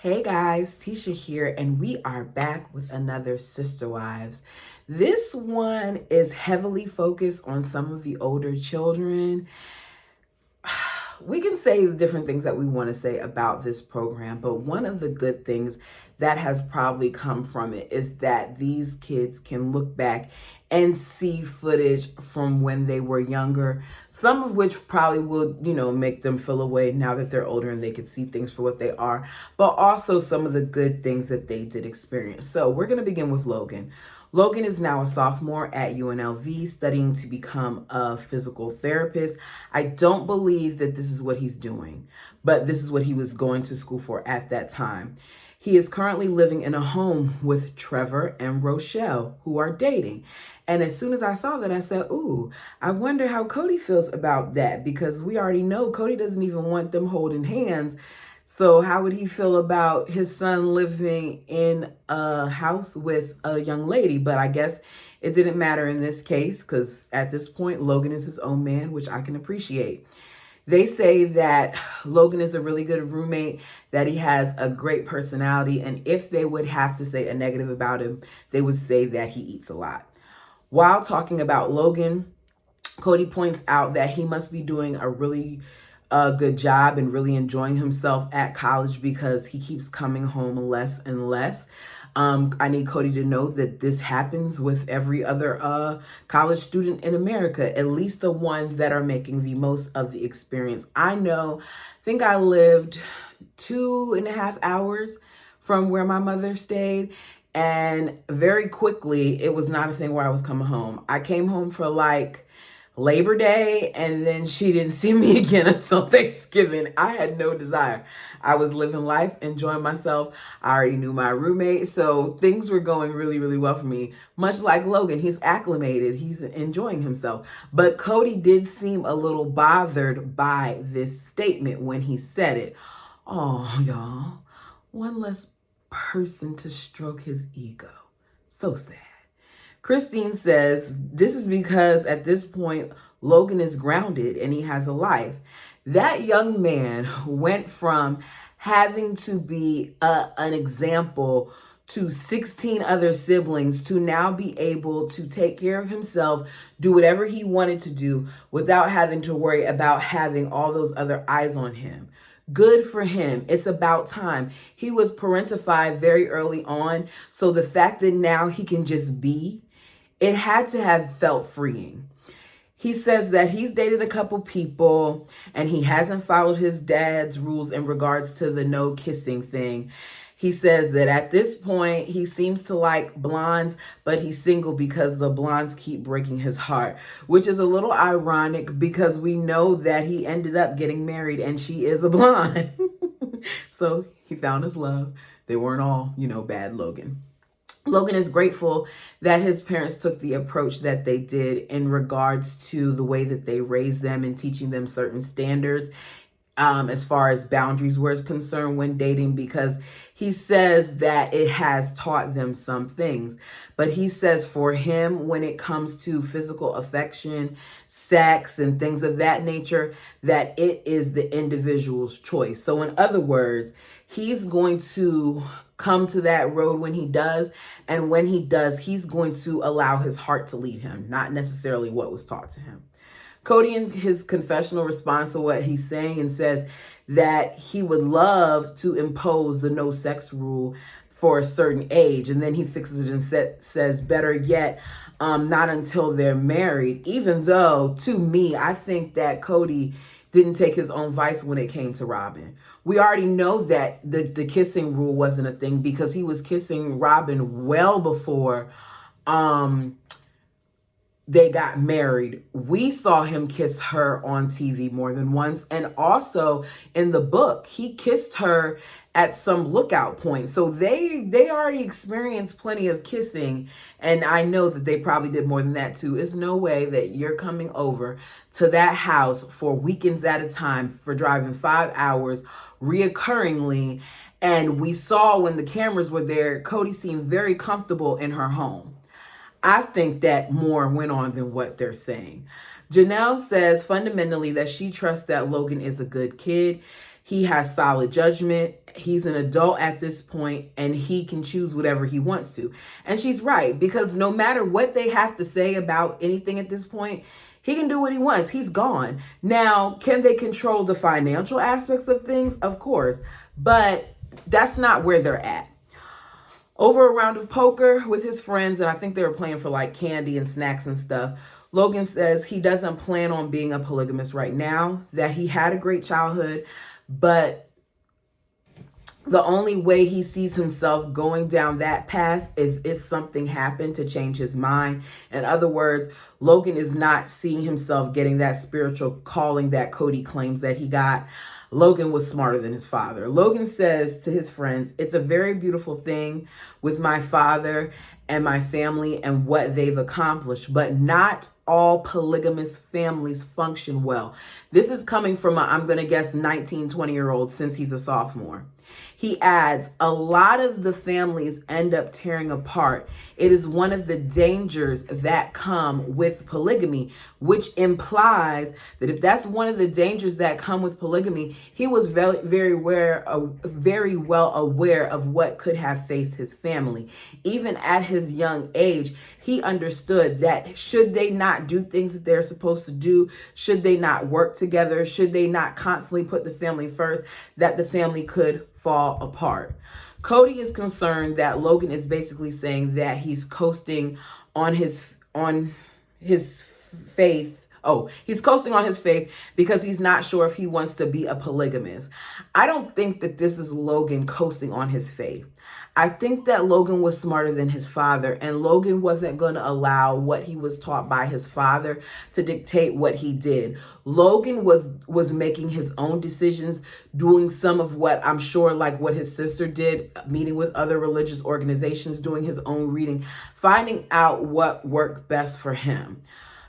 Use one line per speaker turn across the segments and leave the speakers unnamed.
Hey guys, Tisha here, and we are back with another Sister Wives. This one is heavily focused on some of the older children. We can say the different things that we want to say about this program, but one of the good things that has probably come from it is that these kids can look back and see footage from when they were younger, some of which probably will, make them feel away now that they're older and they can see things for what they are, but also some of the good things that they did experience. So we're going to begin with Logan. Logan is now a sophomore at UNLV studying to become a physical therapist. I don't believe that this is what he's doing, but this is what he was going to school for at that time. He is currently living in a home with Trevor and Rochelle, who are dating. And as soon as I saw that, I said, ooh, I wonder how Cody feels about that, because we already know Cody doesn't even want them holding hands. So how would he feel about his son living in a house with a young lady? But I guess it didn't matter in this case, because at this point, Logan is his own man, which I can appreciate. They say that Logan is a really good roommate, that he has a great personality, and if they would have to say a negative about him, they would say that he eats a lot. While talking about Logan, Cody points out that he must be doing a really good job and really enjoying himself at college because he keeps coming home less and less. I need Cody to know that this happens with every other college student in America, at least the ones that are making the most of the experience. I think I lived 2.5 hours from where my mother stayed. And very quickly, it was not a thing where I was coming home. I came home for like Labor Day, and then she didn't see me again until Thanksgiving. I had no desire. I was living life, enjoying myself. I already knew my roommate, so things were going really, really well for me. Much like Logan, he's acclimated. He's enjoying himself. But Cody did seem a little bothered by this statement when he said it. Oh, y'all, one less person to stroke his ego. So sad. Christine says this is because at this point, Logan is grounded and he has a life. That young man went from having to be an example to 16 other siblings to now be able to take care of himself, do whatever he wanted to do without having to worry about having all those other eyes on him. Good for him. It's about time. He was parentified very early on. So the fact that now he can just be, it had to have felt freeing. He says that he's dated a couple people and he hasn't followed his dad's rules in regards to the no kissing thing. He says that at this point, he seems to like blondes, but he's single because the blondes keep breaking his heart, which is a little ironic because we know that he ended up getting married and she is a blonde. So he found his love. They weren't all, bad Logan. Logan is grateful that his parents took the approach that they did in regards to the way that they raised them and teaching them certain standards as far as boundaries were concerned when dating, because he says that it has taught them some things. But he says for him, when it comes to physical affection, sex, and things of that nature, that it is the individual's choice. So in other words, he's going to come to that road when he does. And when he does, he's going to allow his heart to lead him, not necessarily what was taught to him. Cody, in his confessional response to what he's saying, and says that he would love to impose the no sex rule for a certain age. And then he fixes it and says, better yet, not until they're married. Even though, to me, I think that Cody didn't take his own advice when it came to Robin. We already know that the kissing rule wasn't a thing because he was kissing Robin well before they got married. We saw him kiss her on TV more than once. And also in the book, he kissed her at some lookout point. So they already experienced plenty of kissing. And I know that they probably did more than that too. It's no way that you're coming over to that house for weekends at a time for driving 5 hours reoccurringly. And we saw when the cameras were there, Cody seemed very comfortable in her home. I think that more went on than what they're saying. Janelle says fundamentally that she trusts that Logan is a good kid. He has solid judgment he's an adult at this point and he can choose whatever he wants to. And she's right, because no matter what they have to say about anything at this point, he can do what he wants. He's gone. Now, can they control the financial aspects of things? Of course, but that's not where they're at. Over a round of poker with his friends, and I think they were playing for like candy and snacks and stuff, Logan says he doesn't plan on being a polygamist right now, that he had a great childhood, but the only way he sees himself going down that path is if something happened to change his mind. In other words, Logan is not seeing himself getting that spiritual calling that Cody claims that he got. Logan was smarter than his father. Logan says to his friends, "It's a very beautiful thing with my father and my family and what they've accomplished, but not all polygamous families function well." This is coming from I'm going to guess 19, 20-year-old, since he's a sophomore. He adds, "A lot of the families end up tearing apart. It is one of the dangers that come with polygamy," which implies that if that's one of the dangers that come with polygamy, he was very well aware of what could have faced his family. Even at his young age, he understood that should they not do things that they're supposed to do, should they not work together, should they not constantly put the family first, that the family could fall apart. Cody is concerned that Logan is basically saying that he's coasting on his faith. Oh, he's coasting on his faith because he's not sure if he wants to be a polygamist. I don't think that this is Logan coasting on his faith. I think that Logan was smarter than his father, and Logan wasn't going to allow what he was taught by his father to dictate what he did. Logan was making his own decisions, doing some of what I'm sure like what his sister did, meeting with other religious organizations, doing his own reading, finding out what worked best for him.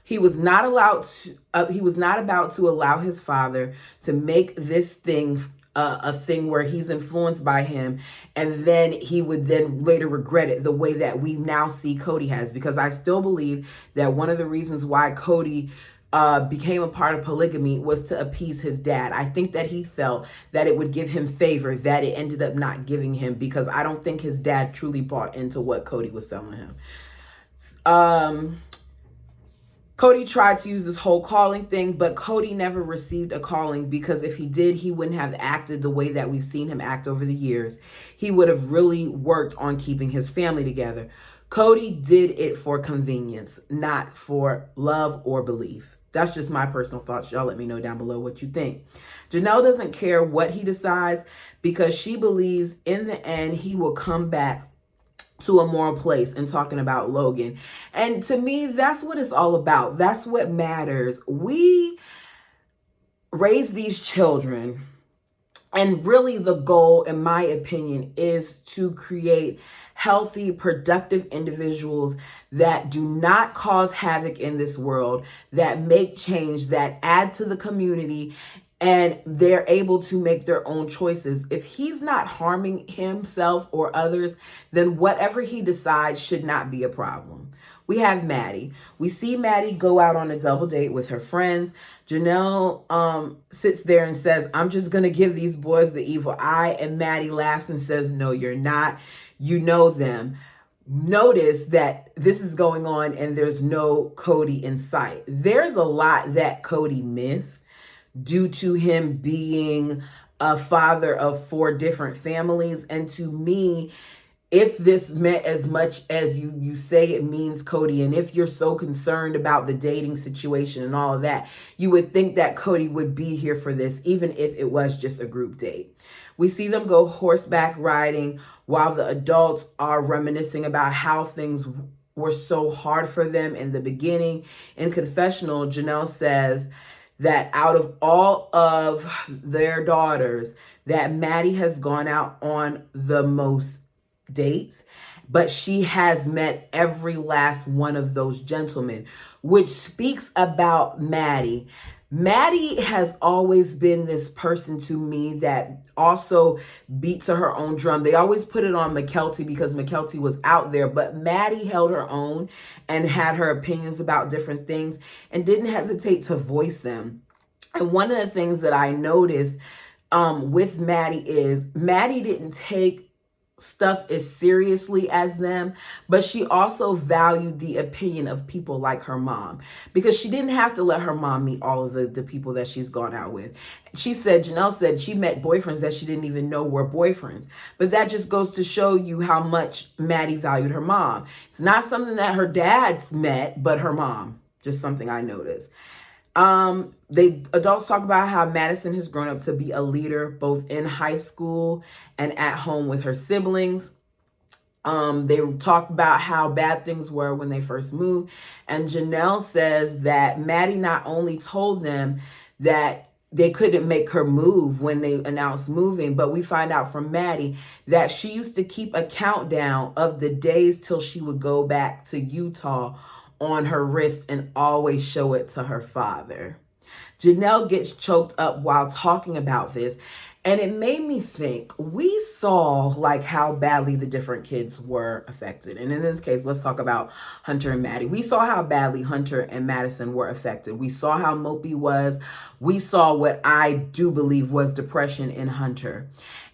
He was not about to allow his father to make this thing a thing where he's influenced by him, and then he would then later regret it the way that we now see Cody has. Because I still believe that one of the reasons why Cody became a part of polygamy was to appease his dad. I think that he felt that it would give him favor that it ended up not giving him, because I don't think his dad truly bought into what Cody was selling him. Cody tried to use this whole calling thing, but Cody never received a calling, because if he did, he wouldn't have acted the way that we've seen him act over the years. He would have really worked on keeping his family together. Cody did it for convenience, not for love or belief. That's just my personal thoughts. Y'all let me know down below what you think. Janelle doesn't care what he decides, because she believes in the end he will come back to a moral place in talking about Logan. And to me, that's what it's all about. That's what matters. We raise these children, and really the goal, in my opinion, is to create healthy, productive individuals that do not cause havoc in this world, that make change, that add to the community, and they're able to make their own choices. If he's not harming himself or others, then whatever he decides should not be a problem. We have Maddie. We see Maddie go out on a double date with her friends. Janelle sits there and says, "I'm just going to give these boys the evil eye." And Maddie laughs and says, "No, you're not. You know them." Notice that this is going on and there's no Cody in sight. There's a lot that Cody missed due to him being a father of 4 different families. And to me, if this meant as much as you say it means, Cody, and if you're so concerned about the dating situation and all of that, you would think that Cody would be here for this, even if it was just a group date. We see them go horseback riding while the adults are reminiscing about how things were so hard for them in the beginning. In confessional, Janelle says that out of all of their daughters, that Maddie has gone out on the most dates, but she has met every last one of those gentlemen, which speaks about Maddie. Maddie has always been this person to me that also beat to her own drum. They always put it on McKelty because McKelty was out there, but Maddie held her own and had her opinions about different things and didn't hesitate to voice them. And one of the things that I noticed with Maddie is Maddie didn't take stuff as seriously as them, but she also valued the opinion of people like her mom, because she didn't have to let her mom meet all of the people that she's gone out with. Janelle said she met boyfriends that she didn't even know were boyfriends. But that just goes to show you how much Maddie valued her mom. It's not something that her dad's met, but her mom. Just something I noticed. Adults talk about how Madison has grown up to be a leader both in high school and at home with her siblings. They talk about how bad things were when they first moved. And Janelle says that Maddie not only told them that they couldn't make her move when they announced moving, but we find out from Maddie that she used to keep a countdown of the days till she would go back to Utah on her wrist and always show it to her father. Janelle gets choked up while talking about this, and it made me think, we saw like how badly the different kids were affected. And in this case, let's talk about Hunter and Maddie. We saw how badly Hunter and Madison were affected. We saw how mopey was. We saw what I do believe was depression in Hunter.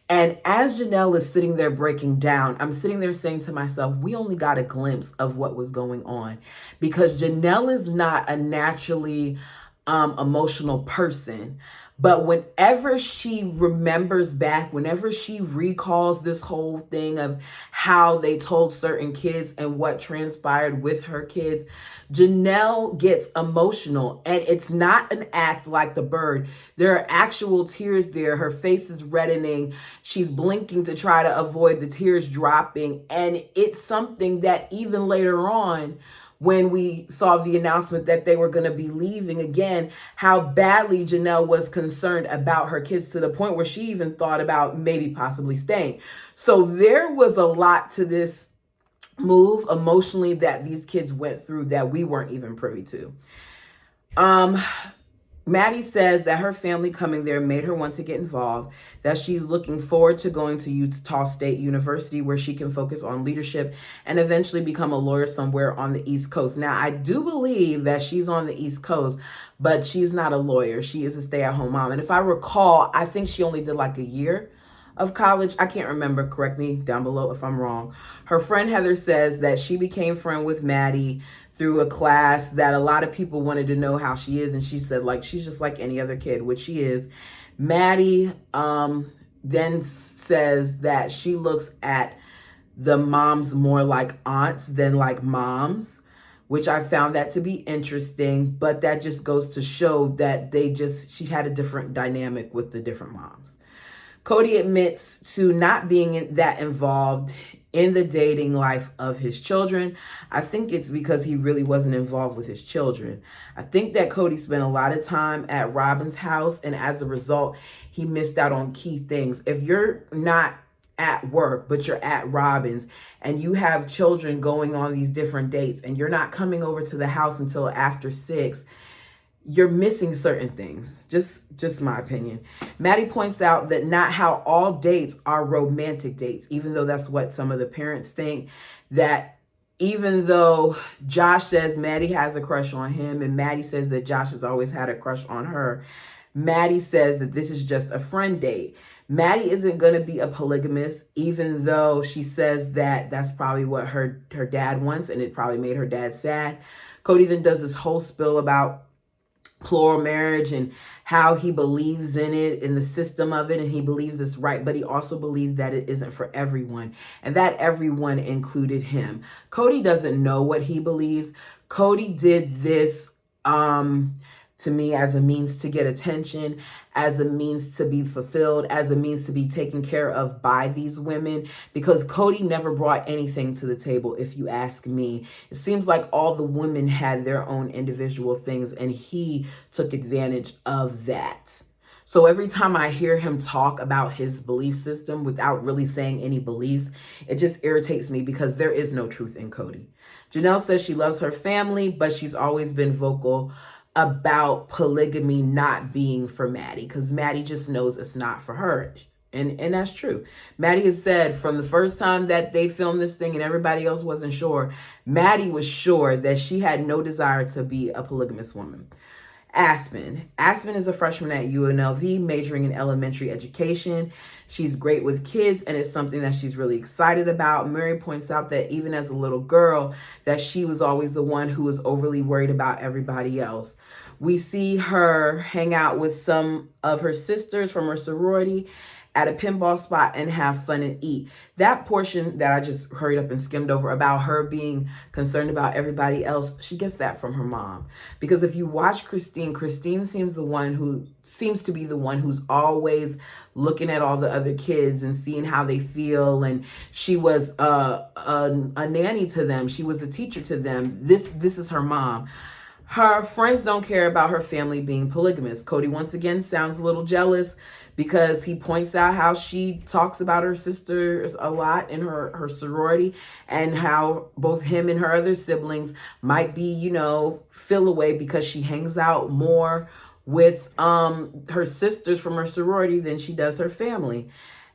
And as Janelle is sitting there breaking down, I'm sitting there saying to myself, we only got a glimpse of what was going on, because Janelle is not a naturally emotional person. But whenever she remembers back, whenever she recalls this whole thing of how they told certain kids and what transpired with her kids, Janelle gets emotional. And it's not an act like the bird. There are actual tears there. Her face is reddening. She's blinking to try to avoid the tears dropping. And it's something that even later on, when we saw the announcement that they were going to be leaving again, how badly Janelle was concerned about her kids, to the point where she even thought about maybe possibly staying. So there was a lot to this move emotionally that these kids went through that we weren't even privy to. Maddie says that her family coming there made her want to get involved, that she's looking forward to going to Utah State University, where she can focus on leadership and eventually become a lawyer somewhere on the East Coast. Now, I do believe that she's on the East Coast, but she's not a lawyer. She is a stay-at-home mom. And if I recall, I think she only did like a year of college. I can't remember. Correct me down below if I'm wrong. Her friend Heather says that she became friend with Maddie through a class that a lot of people wanted to know how she is. And she said, like, she's just like any other kid, which she is. Maddie then says that she looks at the moms more like aunts than like moms, which I found that to be interesting. But that just goes to show that she had a different dynamic with the different moms. Cody admits to not being that involved in the dating life of his children. I think it's because he really wasn't involved with his children. I think that Cody spent a lot of time at Robin's house, and as a result, he missed out on key things. If you're not at work, but you're at Robin's and you have children going on these different dates and you're not coming over to the house until after 6, you're missing certain things. Just my opinion. Maddie points out that not how all dates are romantic dates, even though that's what some of the parents think. That even though Josh says Maddie has a crush on him, and Maddie says that Josh has always had a crush on her, Maddie says that this is just a friend date. Maddie isn't going to be a polygamist, even though she says that that's probably what her dad wants, and it probably made her dad sad. Cody then does this whole spill about plural marriage and how he believes in it, in the system of it, and he believes it's right, but he also believes that it isn't for everyone, and that everyone included him. Cody doesn't know what he believes. Cody did this to me as a means to get attention, as a means to be fulfilled, as a means to be taken care of by these women, because Cody never brought anything to the table, if you ask me. It seems like all the women had their own individual things, and he took advantage of that. So every time I hear him talk about his belief system without really saying any beliefs, it just irritates me, because there is no truth in Cody. Janelle says she loves her family, but she's always been vocal about polygamy not being for Maddie, because Maddie just knows it's not for her. And that's true. Maddie has said from the first time that they filmed this thing and everybody else wasn't sure, Maddie was sure that she had no desire to be a polygamous woman. Aspen. Aspen is a freshman at UNLV majoring in elementary education. She's great with kids and it's something that she's really excited about. Mary points out that even as a little girl, that she was always the one who was overly worried about everybody else. We see her hang out with some of her sisters from her sorority at a pinball spot and have fun and eat. That portion that I just hurried up and skimmed over about her being concerned about everybody else, she gets that from her mom. Because if you watch Christine, Christine seems to be the one who's always looking at all the other kids and seeing how they feel. And she was a nanny to them. She was a teacher to them. This is her mom. Her friends don't care about her family being polygamous. Cody once again sounds a little jealous because he points out how she talks about her sisters a lot in her sorority and how both him and her other siblings might be, feel away because she hangs out more with her sisters from her sorority than she does her family.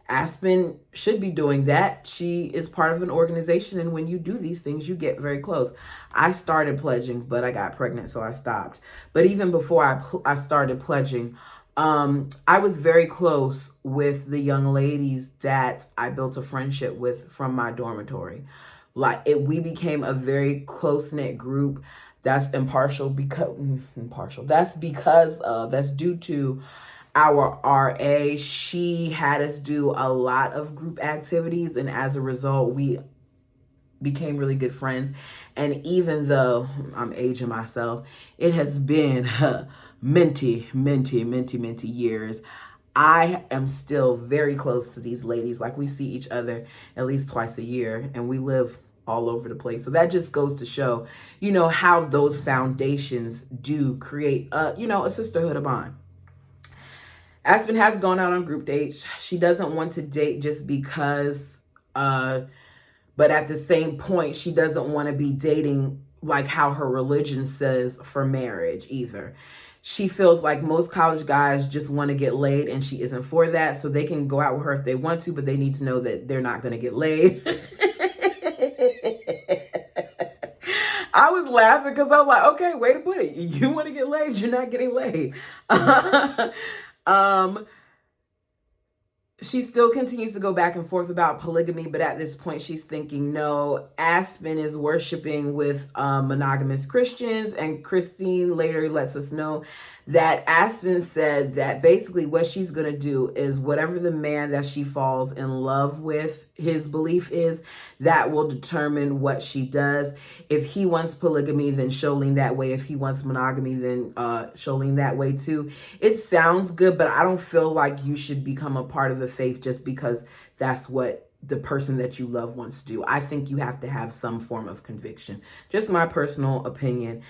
Aspen should be doing that. She is part of an organization, and when you do these things, you get very close. I started pledging, but I got pregnant, so I stopped. But even before I started pledging, I was very close with the young ladies that I built a friendship with from my dormitory. We became a very close-knit group. That's that's due to our RA. She had us do a lot of group activities, and as a result, we became really good friends. And even though I'm aging myself, it has been minty years. I am still very close to these ladies. Like, we see each other at least twice a year, and we live all over the place. So that just goes to show, how those foundations do create a sisterhood, a bond. Aspen has gone out on group dates. She doesn't want to date just because, but at the same point, she doesn't want to be dating like how her religion says for marriage either. She feels like most college guys just want to get laid, and she isn't for that. So they can go out with her if they want to, but they need to know that they're not going to get laid. I was laughing because I was like, okay, way to put it. You want to get laid, you're not getting laid. She still continues to go back and forth about polygamy, but at this point she's thinking, no, Aspen is worshiping with monogamous Christians, and Christine later lets us know that Aspen said that basically what she's going to do is whatever the man that she falls in love with, his belief is, that will determine what she does. If he wants polygamy, then she'll lean that way. If he wants monogamy, then she'll lean that way too. It sounds good, but I don't feel like you should become a part of the faith just because that's what the person that you love wants to do. I think you have to have some form of conviction. Just my personal opinion.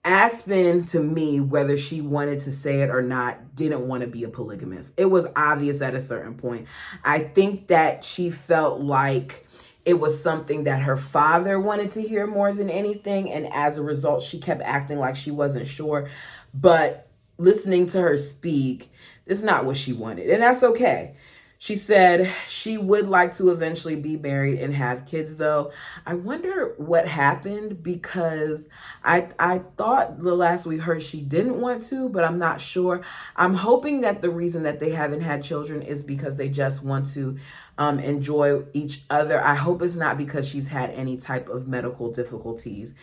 Aspen, to me, whether she wanted to say it or not, didn't want to be a polygamist. It was obvious at a certain point. I think that she felt like it was something that her father wanted to hear more than anything, and as a result, she kept acting like she wasn't sure. But listening to her speak, it's not what she wanted, and that's okay. She said she would like to eventually be married and have kids, though. I wonder what happened, because I thought the last we heard she didn't want to, but I'm not sure. I'm hoping that the reason that they haven't had children is because they just want to enjoy each other. I hope it's not because she's had any type of medical difficulties.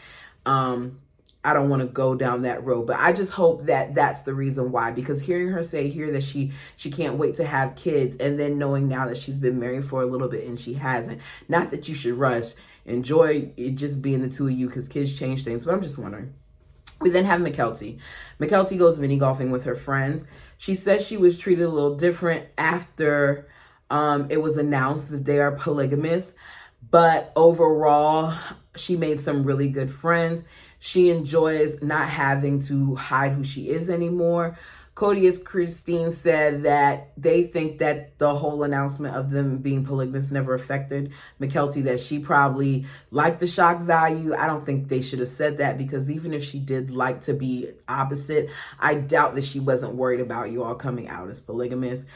I don't want to go down that road, but I just hope that that's the reason why, because hearing her say here that she can't wait to have kids, and then knowing now that she's been married for a little bit and she hasn't, not that you should rush, enjoy it just being the two of you, because kids change things, but I'm just wondering. We then have McKelty. McKelty goes mini golfing with her friends. She says she was treated a little different after it was announced that they are polygamous, but overall, she made some really good friends. She enjoys not having to hide who she is anymore. Cody, as Christine said, that they think that the whole announcement of them being polygamous never affected McKelty, that she probably liked the shock value. I don't think they should have said that, because even if she did like to be opposite, I doubt that she wasn't worried about you all coming out as polygamous.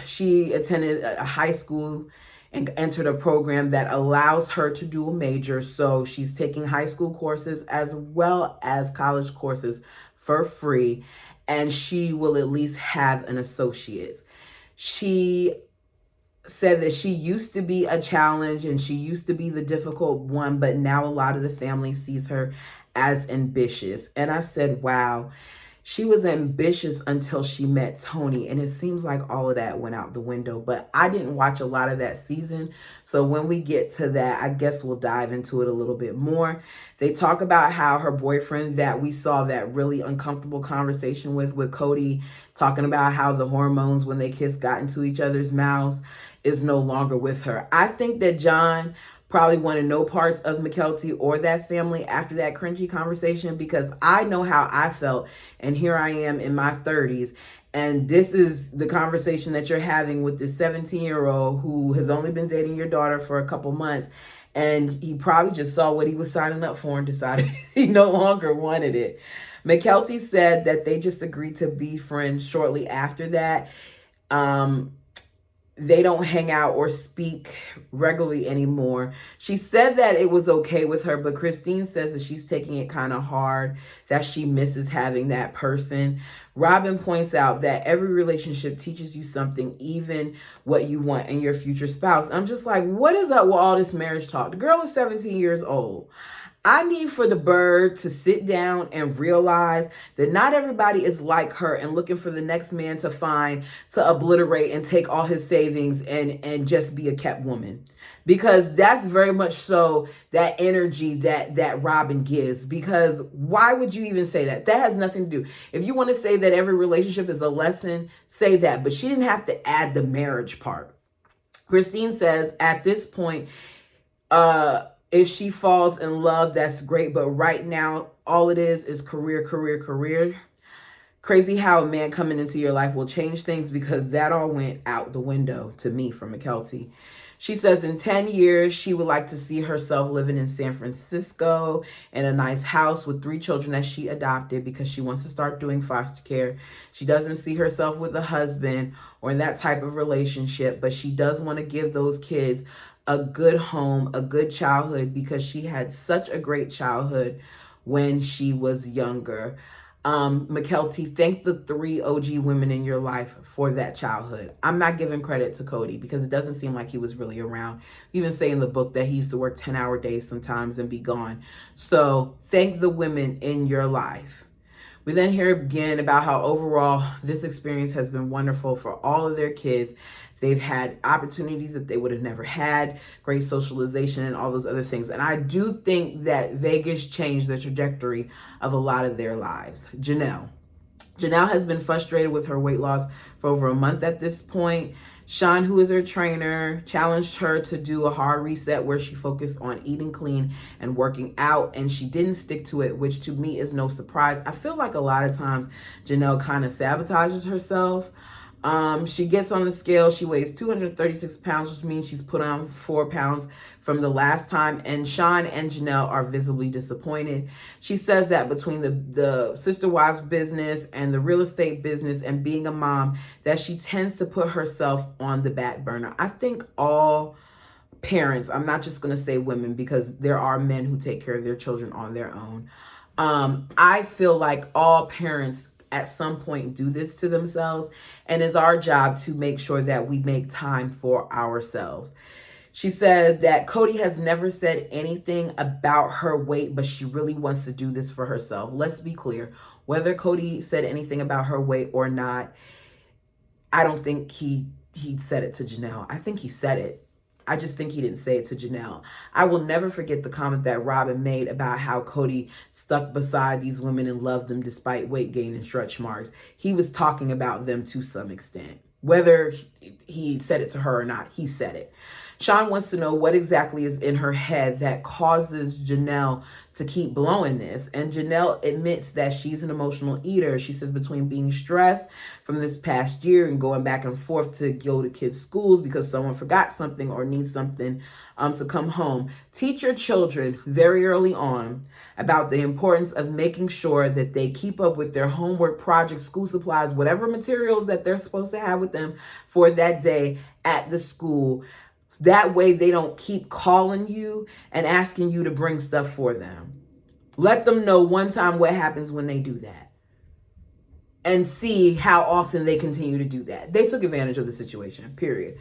She attended a high school and entered a program that allows her to do a major. So she's taking high school courses as well as college courses for free, and she will at least have an associate's. She said that she used to be a challenge and she used to be the difficult one, but now a lot of the family sees her as ambitious. And I said, wow, she was ambitious until she met Tony, and it seems like all of that went out the window. But I didn't watch a lot of that season, so when we get to that, I guess we'll dive into it a little bit more. They talk about how her boyfriend that we saw that really uncomfortable conversation with Cody, talking about how the hormones when they kiss got into each other's mouths, is no longer with her. I think that John probably wanted no parts of Mykelti or that family after that cringy conversation, because I know how I felt, and here I am in my 30s, and this is the conversation that you're having with this 17-year-old who has only been dating your daughter for a couple months, and he probably just saw what he was signing up for and decided he no longer wanted it. Mykelti said that they just agreed to be friends shortly after that. They don't hang out or speak regularly anymore. She said that it was okay with her, but Christine says that she's taking it kind of hard, that she misses having that person. Robin points out that every relationship teaches you something, even what you want in your future spouse. I'm just like, what is up with all this marriage talk? The girl is 17 years old. I need for the bird to sit down and realize that not everybody is like her and looking for the next man to find, to obliterate and take all his savings and just be a kept woman. Because that's very much so that energy that Robin gives. Because why would you even say that? That has nothing to do. If you want to say that every relationship is a lesson, say that. But she didn't have to add the marriage part. Christine says at this point, if she falls in love, that's great. But right now, all it is career, career, career. Crazy how a man coming into your life will change things, because that all went out the window to me from Mykelti. She says in 10 years, she would like to see herself living in San Francisco in a nice house with 3 children that she adopted, because she wants to start doing foster care. She doesn't see herself with a husband or in that type of relationship, but she does want to give those kids a good home, a good childhood, because she had such a great childhood when she was younger. Mykelti, thank the 3 OG women in your life for that childhood. I'm not giving credit to Cody because it doesn't seem like he was really around. You even say in the book that he used to work 10-hour days sometimes and be gone. So thank the women in your life. We then hear again about how overall this experience has been wonderful for all of their kids. They've had opportunities that they would have never had, great socialization and all those other things. And I do think that Vegas changed the trajectory of a lot of their lives. Janelle has been frustrated with her weight loss for over a month at this point. Sean, who is her trainer, challenged her to do a hard reset where she focused on eating clean and working out, and she didn't stick to it, which to me is no surprise. I feel like a lot of times Janelle kind of sabotages herself. She gets on the scale. She weighs 236 pounds, which means she's put on 4 pounds from the last time. And Sean and Janelle are visibly disappointed. She says that between the sister wives business and the real estate business and being a mom, that she tends to put herself on the back burner. I think all parents, I'm not just going to say women, because there are men who take care of their children on their own. I feel like all parents at some point do this to themselves, and it's our job to make sure that we make time for ourselves. She said that Cody has never said anything about her weight, but she really wants to do this for herself. Let's be clear, whether Cody said anything about her weight or not, I don't think he said it to Janelle. I think he said it. I just think he didn't say it to Janelle. I will never forget the comment that Robin made about how Cody stuck beside these women and loved them despite weight gain and stretch marks. He was talking about them to some extent. Whether he said it to her or not, he said it. Sean wants to know what exactly is in her head that causes Janelle to keep blowing this. And Janelle admits that she's an emotional eater. She says between being stressed from this past year and going back and forth to go to kids' schools because someone forgot something or needs something to come home. Teach your children very early on about the importance of making sure that they keep up with their homework, projects, school supplies, whatever materials that they're supposed to have with them for that day at the school. That way they don't keep calling you and asking you to bring stuff for them. Let them know one time what happens when they do that. and see how often they continue to do that. They took advantage of the situation, period.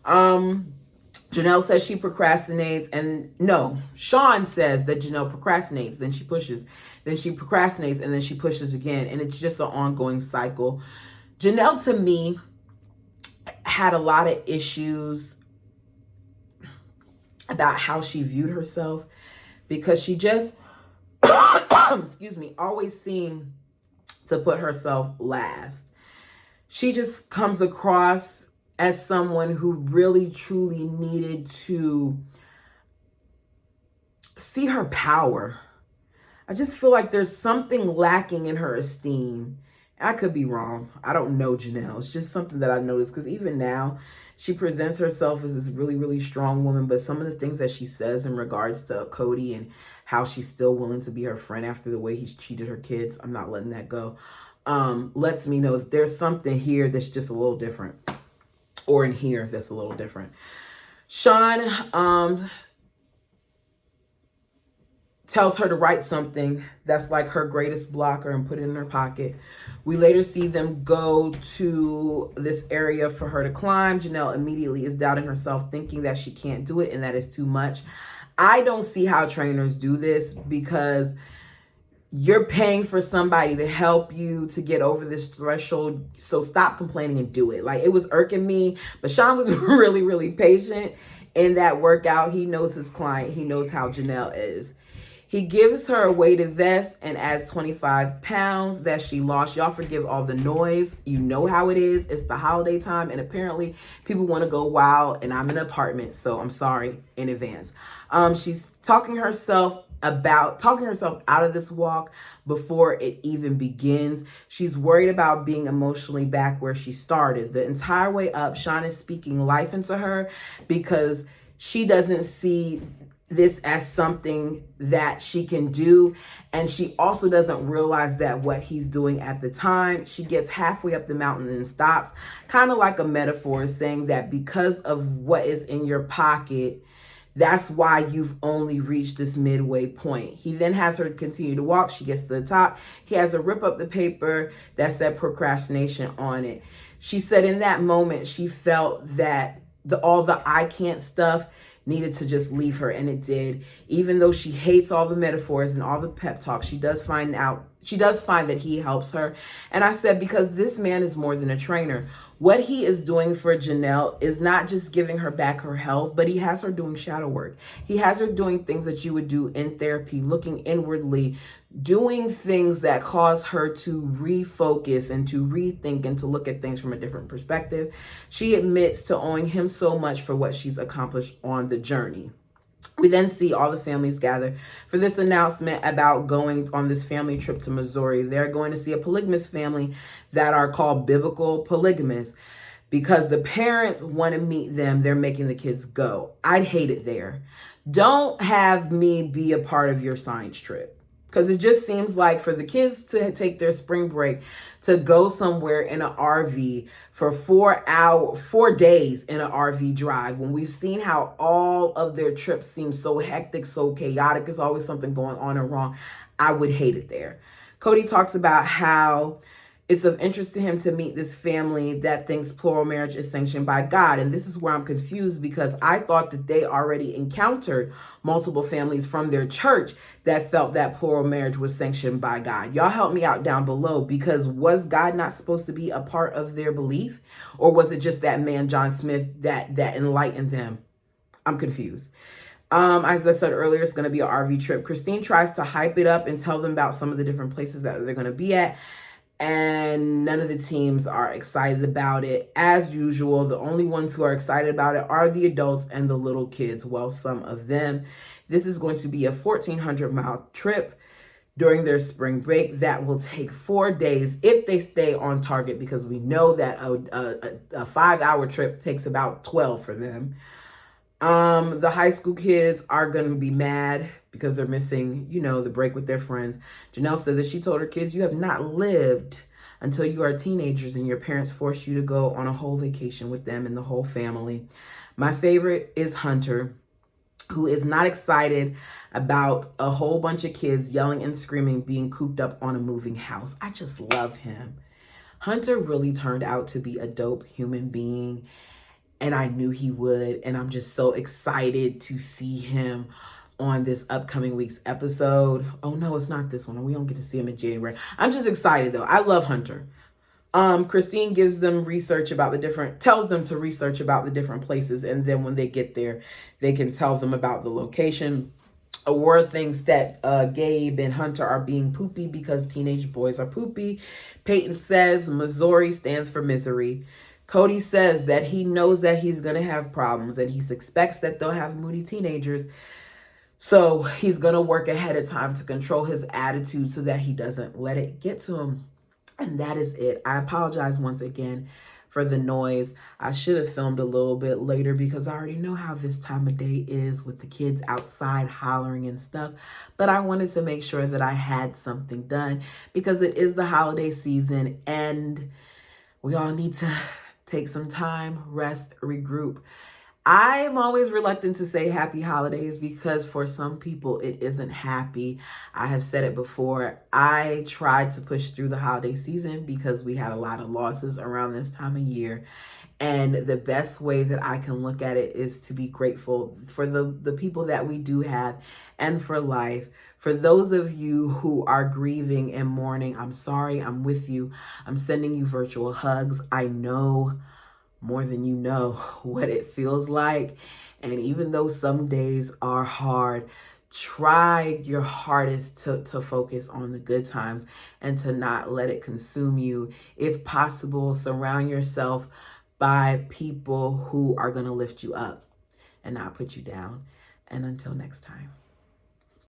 Janelle says she procrastinates, and no, Sean says that Janelle procrastinates, then she pushes, then she procrastinates, and then she pushes again, and it's just an ongoing cycle. Janelle, to me, had a lot of issues about how she viewed herself, because she just, excuse me, always seemed to put herself last. She just comes across as someone who really truly needed to see her power. I just feel like there's something lacking in her esteem. I could be wrong. I don't know Janelle. It's just something that I've noticed, because even now she presents herself as this really, really strong woman, but some of the things that she says in regards to Cody and how she's still willing to be her friend after the way he's treated her kids, I'm not letting that go, lets me know that there's something here that's just a little different, or in here that's a little different. Sean tells her to write something that's like her greatest blocker and put it in her pocket. We later see them go to this area for her to climb. Janelle immediately is doubting herself, thinking that she can't do it and that is too much. I don't see how trainers do this, because you're paying for somebody to help you to get over this threshold. So stop complaining and do it. Like, it was irking me, but Sean was really, really patient in that workout. He knows his client. He knows how Janelle is. He gives her a weighted vest and adds 25 pounds that she lost. Y'all forgive all the noise. You know how it is. It's the holiday time, and apparently people want to go wild, and I'm in an apartment, so I'm sorry in advance. She's talking herself out of this walk before it even begins. She's worried about being emotionally back where she started. The entire way up, Sean is speaking life into her, because she doesn't see this as something that she can do, and she also doesn't realize that what he's doing at the time. She gets halfway up the mountain and stops, kind of like a metaphor saying that because of what is in your pocket, that's why you've only reached this midway point. He then has her continue to walk. She gets to the top. He has her rip up the paper that said procrastination on it. She said in that moment, she felt that all the I can't stuff needed to just leave her, and it did. Even though she hates all the metaphors and all the pep talks, she does find that he helps her. And I said, because this man is more than a trainer. What he is doing for Janelle is not just giving her back her health, but he has her doing shadow work. He has her doing things that you would do in therapy, looking inwardly, doing things that cause her to refocus and to rethink and to look at things from a different perspective. She admits to owing him so much for what she's accomplished on the journey. We then see all the families gather for this announcement about going on this family trip to Missouri. They're going to see a polygamist family that are called biblical polygamists. Because the parents want to meet them, they're making the kids go. I'd hate it there. Don't have me be a part of your science trip. Because it just seems like for the kids to take their spring break to go somewhere in an RV for 4 days in an RV drive, when we've seen how all of their trips seem so hectic, so chaotic, there's always something going on and wrong, I would hate it there. Cody talks about how it's of interest to him to meet this family that thinks plural marriage is sanctioned by God. And this is where I'm confused, because I thought that they already encountered multiple families from their church that felt that plural marriage was sanctioned by God. Y'all help me out down below, because was God not supposed to be a part of their belief? Or was it just that man, John Smith, that enlightened them? I'm confused. As I said earlier, it's going to be an RV trip. Christine tries to hype it up and tell them about some of the different places that they're going to be at, and none of the teams are excited about it. As usual, the only ones who are excited about it are the adults and the little kids. Well, some of them. This is going to be a 1,400-mile trip during their spring break that will take 4 days if they stay on target, because we know that a 5-hour trip takes about 12 for them. The high school kids are going to be mad because they're missing, the break with their friends. Janelle said that she told her kids, you have not lived until you are teenagers and your parents force you to go on a whole vacation with them and the whole family. My favorite is Hunter, who is not excited about a whole bunch of kids yelling and screaming, being cooped up on a moving house. I just love him. Hunter really turned out to be a dope human being, and I knew he would. And I'm just so excited to see him on this upcoming week's episode. Oh no, it's not this one. We don't get to see him in January. I'm just excited though. I love Hunter. Christine gives them tells them to research about the different places, and then when they get there, they can tell them about the location. Aurora thinks that Gabe and Hunter are being poopy because teenage boys are poopy. Peyton says Missouri stands for misery. Cody says that he knows that he's going to have problems and he expects that they'll have moody teenagers. So he's going to work ahead of time to control his attitude so that he doesn't let it get to him. And that is it. I apologize once again for the noise. I should have filmed a little bit later because I already know how this time of day is with the kids outside hollering and stuff. But I wanted to make sure that I had something done because it is the holiday season and we all need to take some time, rest, regroup. I am always reluctant to say happy holidays because for some people it isn't happy. I have said it before. I tried to push through the holiday season because we had a lot of losses around this time of year. And the best way that I can look at it is to be grateful for the people that we do have and for life. For those of you who are grieving and mourning, I'm sorry, I'm with you. I'm sending you virtual hugs. I know more than you know what it feels like. And even though some days are hard, try your hardest to focus on the good times and to not let it consume you. If possible, surround yourself by people who are going to lift you up and not put you down. And until next time.